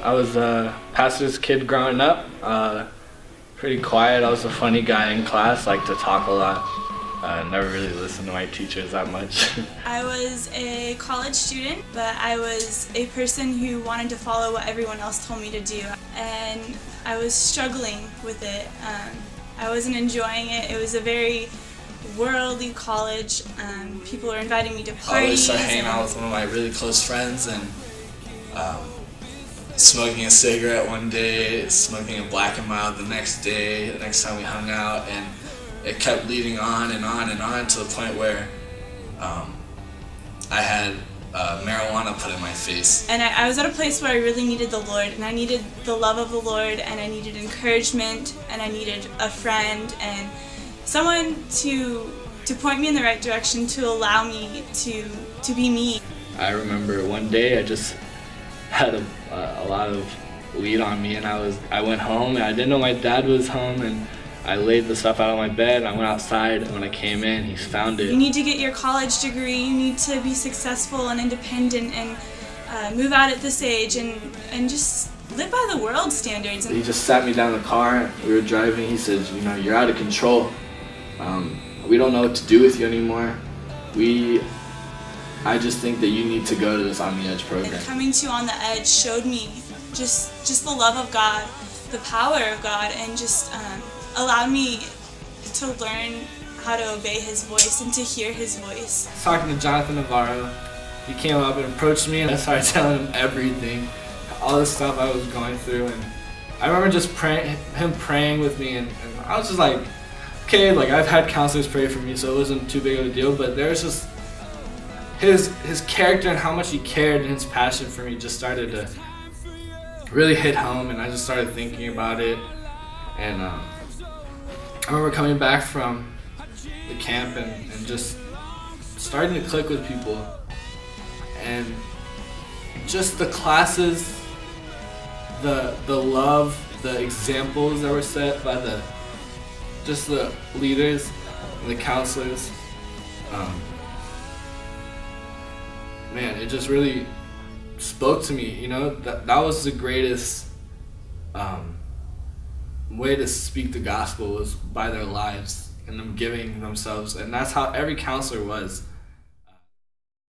I was a pastor's kid growing up, pretty quiet. I was a funny guy in class, liked to talk a lot. Never really listened to my teachers that much. I was a college student, but I was a person who wanted to follow what everyone else told me to do, and I was struggling with it. I wasn't enjoying it. It was a very worldly college. People were inviting me to parties. I always started hanging out with one of my really close friends and smoking a cigarette one day, smoking a Black and Mild the next day, the next time we hung out, and it kept leading on and on and on to the point where I had marijuana put in my face. And I was at a place where I really needed the Lord, and I needed the love of the Lord, and I needed encouragement, and I needed a friend, and someone to point me in the right direction, to allow me to be me. I remember one day I just had a lot of weed on me, and I went home, and I didn't know my dad was home, and I laid the stuff out on my bed, and I went outside, and when I came in, he found it. You need to get your college degree, you need to be successful and independent, and move out at this age, and just live by the world standards. He just sat me down in the car, we were driving, he said, you're out of control. We don't know what to do with you anymore. I just think that you need to go to this On the Edge program. And coming to On the Edge showed me just the love of God, the power of God, and just allowed me to learn how to obey His voice and to hear His voice. Talking to Jonathan Navarro, he came up and approached me, and I started telling him everything, all the stuff I was going through, and I remember just him praying with me, and I was just like, okay, like I've had counselors pray for me, so it wasn't too big of a deal, but there's just his character and how much he cared and his passion for me just started to really hit home, and I just started thinking about it. And I remember coming back from the camp and just starting to click with people, and just the classes, the love, the examples that were set by the leaders and the counselors. Man, it just really spoke to me, that was the greatest way to speak the gospel, was by their lives and them giving themselves, and that's how every counselor was.